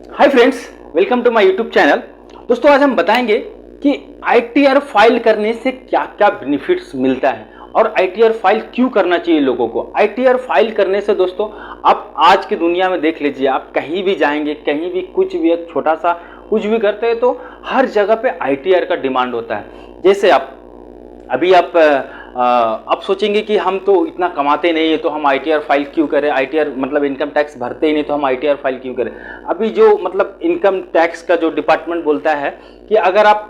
Hi friends, welcome to my YouTube channel. दोस्तों, आज हम बताएंगे कि आईटीआर फाइल करने से क्या क्या बेनिफिट्स मिलता है और आईटीआर फाइल क्यों करना चाहिए लोगों को। आईटीआर फाइल करने से दोस्तों, आप आज की दुनिया में देख लीजिए, आप कहीं भी जाएंगे, कहीं भी कुछ भी एक छोटा सा कुछ भी करते हैं तो हर जगह पे आईटीआर का डिमांड होता है। जैसे आप सोचेंगे कि हम तो इतना कमाते नहीं है तो हम आईटीआर फाइल क्यों करें, आईटीआर मतलब इनकम टैक्स भरते ही नहीं तो हम आईटीआर फाइल क्यों करें। अभी जो मतलब इनकम टैक्स का जो डिपार्टमेंट बोलता है कि अगर आप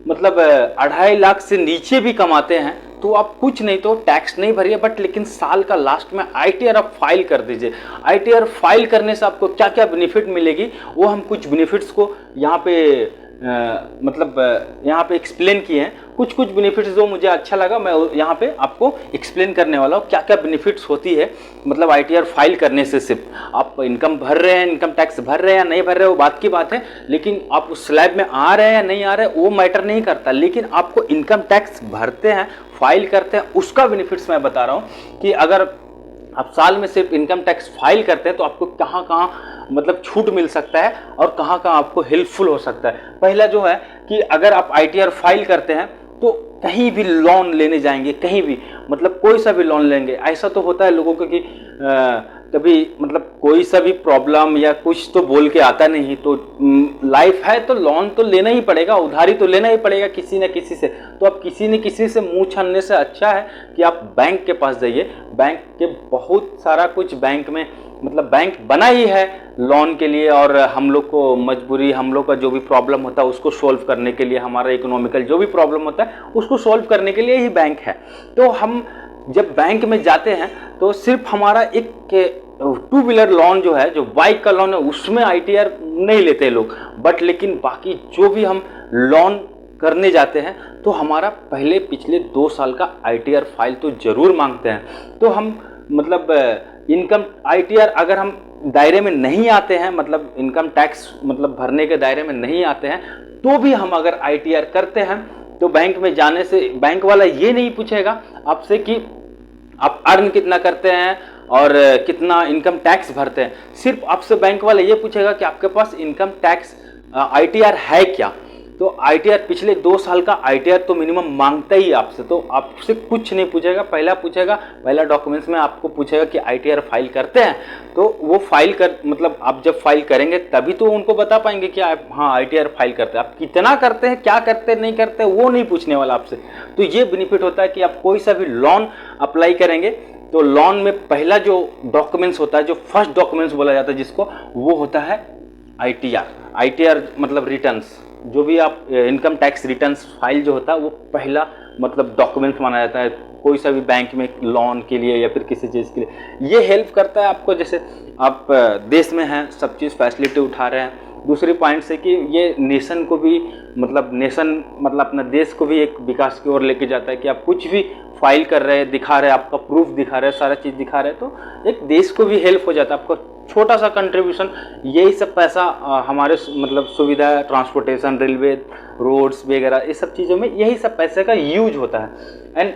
मतलब 2.5 लाख से नीचे भी कमाते हैं तो आप कुछ नहीं तो टैक्स नहीं भरिए, बट लेकिन साल का लास्ट में आईटीआर आप फाइल कर दीजिए। आईटीआर फाइल करने से आपको क्या क्या बेनिफिट मिलेगी वो हम कुछ बेनिफिट्स को यहाँ पे यहाँ पे एक्सप्लेन किए हैं। कुछ कुछ बेनिफिट्स जो मुझे अच्छा लगा मैं यहाँ पे आपको एक्सप्लेन करने वाला हूँ क्या क्या बेनिफिट्स होती है मतलब आईटीआर फाइल करने से। सिर्फ आप इनकम भर रहे हैं, इनकम टैक्स भर रहे हैं या नहीं भर रहे हैं वो बात की बात है, लेकिन आप उस स्लैब में आ रहे हैं या नहीं आ रहे हैं वो मैटर नहीं करता, लेकिन आपको इनकम टैक्स भरते हैं, फाइल करते हैं, उसका बेनिफिट्स मैं बता रहा हूँ कि अगर आप साल में सिर्फ इनकम टैक्स फाइल करते हैं तो आपको कहाँ कहाँ मतलब छूट मिल सकता है और कहाँ कहाँ आपको हेल्पफुल हो सकता है। पहला जो है कि अगर आप आईटीआर फाइल करते हैं तो कहीं भी लोन लेने जाएंगे, कहीं भी मतलब कोई सा भी लोन लेंगे, ऐसा तो होता है लोगों को कि कभी मतलब कोई सा भी प्रॉब्लम या कुछ तो बोल के आता नहीं, तो लाइफ है तो लोन तो लेना ही पड़ेगा, उधारी तो लेना ही पड़ेगा किसी न किसी से। तो आप किसी न किसी से मुंह छानने से अच्छा है कि आप बैंक के पास जाइए। बैंक के बहुत सारा कुछ बैंक में मतलब बैंक बना ही है लोन के लिए, और हम लोग को मजबूरी, हम लोग का जो भी प्रॉब्लम होता है उसको सोल्व करने के लिए, हमारा इकोनॉमिकल जो भी प्रॉब्लम होता है उसको सोल्व करने के लिए ही बैंक है। तो हम जब बैंक में जाते हैं तो सिर्फ हमारा एक 2 व्हीलर लोन जो है, जो बाइक का लोन है, उसमें आईटीआर नहीं लेते लोग, बट लेकिन बाकी जो भी हम लोन करने जाते हैं तो हमारा पहले पिछले 2 साल का आईटीआर फाइल तो जरूर मांगते हैं। तो हम मतलब इनकम आईटीआर अगर हम दायरे में नहीं आते हैं, मतलब इनकम टैक्स मतलब भरने के दायरे में नहीं आते हैं, तो भी हम अगर आईटीआर करते हैं तो बैंक में जाने से बैंक वाला ये नहीं पूछेगा आपसे कि आप अर्न कितना करते हैं और कितना इनकम टैक्स भरते हैं। सिर्फ आपसे बैंक वाला ये पूछेगा कि आपके पास इनकम टैक्स आईटीआर है क्या। तो आईटीआर पिछले 2 साल का आईटीआर तो मिनिमम मांगता ही आपसे, तो आपसे कुछ नहीं पूछेगा। पहला डॉक्यूमेंट्स में आपको पूछेगा कि आईटीआर फाइल करते हैं, तो वो फाइल कर मतलब आप जब फाइल करेंगे तभी तो उनको बता पाएंगे कि आप हाँ आईटीआर फाइल करते हैं। आप कितना करते हैं, क्या करते हैं, नहीं करते वो नहीं पूछने वाला आपसे। तो ये बेनिफिट होता है कि आप कोई सा भी लोन अप्लाई करेंगे तो लोन में पहला जो डॉक्यूमेंट्स होता है, जो फर्स्ट डॉक्यूमेंट्स बोला जाता है जिसको, वो होता है आईटीआर मतलब रिटर्न्स। जो भी आप इनकम टैक्स रिटर्न्स फाइल जो होता है वो पहला मतलब डॉक्यूमेंट माना जाता है कोई सा भी बैंक में लोन के लिए या फिर किसी चीज़ के लिए। ये हेल्प करता है आपको, जैसे आप देश में हैं, सब चीज़ फैसिलिटी उठा रहे हैं। दूसरी पॉइंट से कि ये नेशन को भी मतलब अपना देश को भी एक विकास की ओर लेके जाता है कि आप कुछ भी फाइल कर रहे हैं, दिखा रहे हैं, आपका प्रूफ दिखा रहे हैं, सारा चीज़ दिखा रहे हैं, तो एक देश को भी हेल्प हो जाता है। आपका छोटा सा कंट्रीब्यूशन, यही सब पैसा हमारे मतलब सुविधा, ट्रांसपोर्टेशन, रेलवे, रोड्स वगैरह, ये सब चीज़ों में यही सब पैसे का यूज होता है। एंड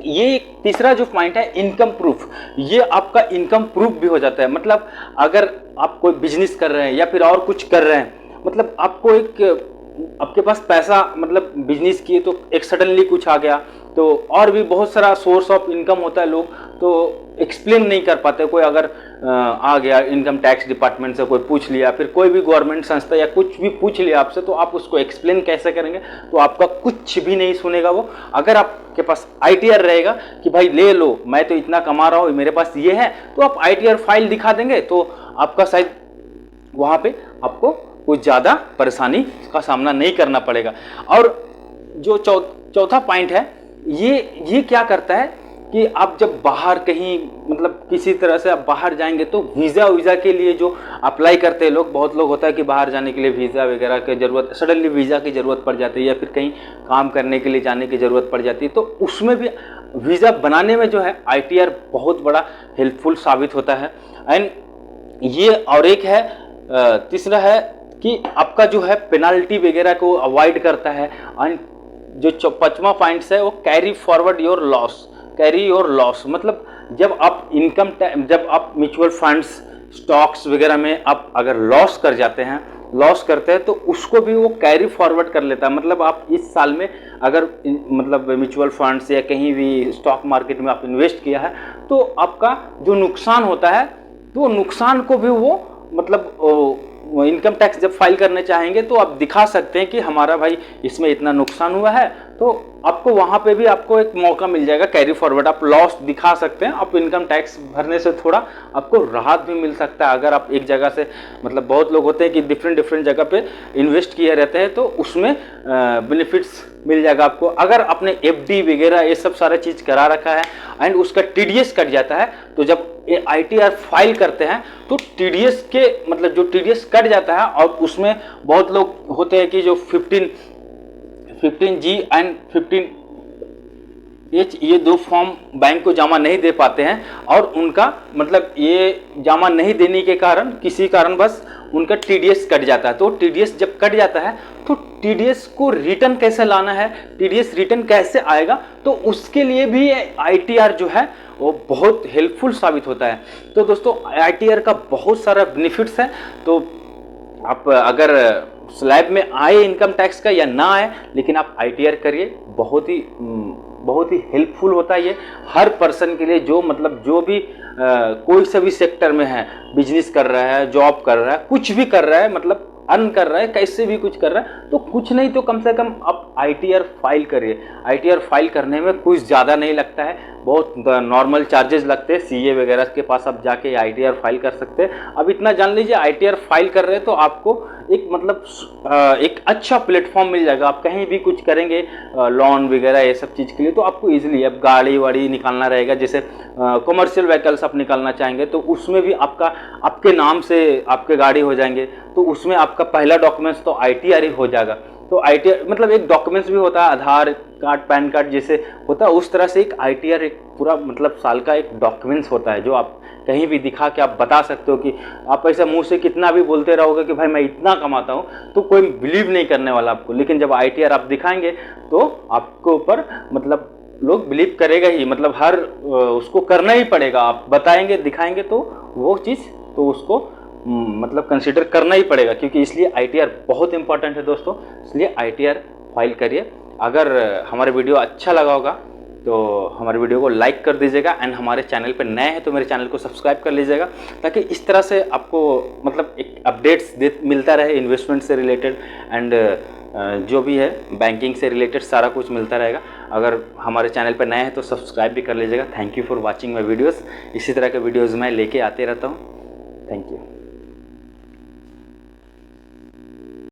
ये तीसरा जो पॉइंट है इनकम प्रूफ, ये आपका इनकम प्रूफ भी हो जाता है। मतलब अगर आप कोई बिजनेस कर रहे हैं या फिर और कुछ कर रहे हैं, मतलब आपको आपके पास पैसा मतलब बिजनेस किए तो एक सडनली कुछ आ गया, तो और भी बहुत सारा सोर्स ऑफ इनकम होता है, लोग तो एक्सप्लेन नहीं कर पाते। कोई अगर आ गया इनकम टैक्स डिपार्टमेंट से, कोई पूछ लिया, फिर कोई भी गवर्नमेंट संस्था या कुछ भी पूछ लिया आपसे, तो आप उसको एक्सप्लेन कैसे करेंगे, तो आपका कुछ भी नहीं सुनेगा वो। अगर आपके पास आईटीआर रहेगा कि भाई ले लो, मैं तो इतना कमा रहा हूँ, मेरे पास ये है, तो आप आईटीआर फाइल दिखा देंगे तो आपका शायद वहाँ पे आपको कुछ ज़्यादा परेशानी का सामना नहीं करना पड़ेगा। और जो चौथा पॉइंट है, ये क्या करता है कि आप जब बाहर कहीं मतलब किसी तरह से आप बाहर जाएंगे तो वीज़ा के लिए जो अप्लाई करते हैं लोग, बहुत लोग होता है कि बाहर जाने के लिए वीज़ा वगैरह की ज़रूरत, सडनली वीज़ा की ज़रूरत पड़ जाती है या फिर कहीं काम करने के लिए जाने की ज़रूरत पड़ जाती है, तो उसमें भी वीज़ा बनाने में जो है आईटीआर बहुत बड़ा हेल्पफुल साबित होता है। एंड ये और एक है तीसरा है कि आपका जो है पेनाल्टी वगैरह को अवॉइड करता है। एंड जो 5वां पॉइंट है वो कैरी फॉरवर्ड योर लॉस, मतलब जब आप म्यूचुअल फंड्स, स्टॉक्स वगैरह में आप अगर लॉस करते हैं तो उसको भी वो कैरी फॉरवर्ड कर लेता है। मतलब आप इस साल में अगर मतलब म्यूचुअल फंड्स या कहीं भी स्टॉक मार्केट में आप इन्वेस्ट किया है तो आपका जो नुकसान होता है तो नुकसान को भी वो मतलब इनकम टैक्स जब फाइल करने चाहेंगे तो आप दिखा सकते हैं कि हमारा भाई इसमें इतना नुकसान हुआ है, तो आपको वहाँ पे भी आपको एक मौका मिल जाएगा कैरी फॉरवर्ड, आप लॉस दिखा सकते हैं। आप इनकम टैक्स भरने से थोड़ा आपको राहत भी मिल सकता है। अगर आप एक जगह से मतलब बहुत लोग होते हैं कि डिफरेंट जगह पे इन्वेस्ट किए रहते हैं तो उसमें बेनिफिट्स मिल जाएगा आपको। अगर आपने एफडी वगैरह ये सब सारा चीज़ करा रखा है एंड उसका टीडीएस कट जाता है तो जब आईटीआर फाइल करते हैं तो टीडीएस के मतलब जो टीडीएस कट जाता है और उसमें बहुत लोग होते हैं कि जो 15G एंड 15H ये दो फॉर्म बैंक को जमा नहीं दे पाते हैं और उनका मतलब ये जमा नहीं देने के कारण किसी कारणवश उनका टीडीएस कट जाता है। तो टीडीएस जब कट जाता है तो टीडीएस को रिटर्न कैसे लाना है, टीडीएस रिटर्न कैसे आएगा, तो उसके लिए भी आईटीआर जो है वो बहुत हेल्पफुल साबित होता है। तो दोस्तों आईटीआर का बहुत सारा बेनिफिट्स है। तो आप अगर स्लैब में आए इनकम टैक्स का या ना आए लेकिन आप आईटीआर करिए, बहुत ही हेल्पफुल होता है ये हर पर्सन के लिए जो मतलब जो भी कोई सा भी सेक्टर में है, बिजनेस कर रहा है, जॉब कर रहा है, कुछ भी कर रहा है, मतलब अर्न कर रहा है, कैसे भी कुछ कर रहा है, तो कुछ नहीं तो कम से कम आप आईटीआर फाइल करिए। आईटीआर फाइल करने में कुछ ज़्यादा नहीं लगता है, बहुत नॉर्मल चार्जेस लगते हैं। सीए वगैरह के पास आप जाके आईटीआर फाइल कर सकते हैं। अब इतना जान लीजिए आईटीआर फाइल कर रहे हैं तो आपको एक मतलब एक अच्छा प्लेटफॉर्म मिल जाएगा। आप कहीं भी कुछ करेंगे लोन वगैरह ये सब चीज़ के लिए तो आपको ईजिली, अब गाड़ी वाड़ी निकालना रहेगा, जैसे कमर्शियल व्हीकल्स आप निकालना चाहेंगे तो उसमें भी आपके नाम से आपके गाड़ी हो जाएंगे, तो उसमें आपका पहला डॉक्यूमेंट्स तो आईटीआर ही हो जाएगा। तो आईटीआर मतलब एक डॉक्यूमेंट्स भी होता है, आधार कार्ड, पैन कार्ड जैसे होता है उस तरह से एक आईटीआर एक पूरा मतलब साल का एक डॉक्यूमेंट्स होता है जो आप कहीं भी दिखा के आप बता सकते हो कि आप ऐसा मुंह से कितना भी बोलते रहोगे कि भाई मैं इतना कमाता हूँ तो कोई बिलीव नहीं करने वाला आपको। लेकिन जब आईटीआर आप दिखाएंगे तो आपके ऊपर मतलब लोग बिलीव करेगा ही, मतलब हर उसको करना ही पड़ेगा। आप बताएंगे दिखाएंगे तो वो चीज़ तो उसको मतलब कंसीडर करना ही पड़ेगा, क्योंकि इसलिए आईटीआर बहुत इंपॉर्टेंट है दोस्तों। इसलिए आईटीआर फाइल करिए। अगर हमारे वीडियो अच्छा लगा होगा तो हमारे वीडियो को लाइक कर दीजिएगा एंड हमारे चैनल पर नए हैं तो मेरे चैनल को सब्सक्राइब कर लीजिएगा, ताकि इस तरह से आपको मतलब एक अपडेट्स मिलता रहे इन्वेस्टमेंट से रिलेटेड एंड जो भी है बैंकिंग से रिलेटेड सारा कुछ मिलता रहेगा। अगर हमारे चैनल पर नए हैं तो सब्सक्राइब भी कर लीजिएगा। Thank you for watching my videos. इसी तरह के वीडियोज़ मैं लेके आते रहता हूँ। Thank you.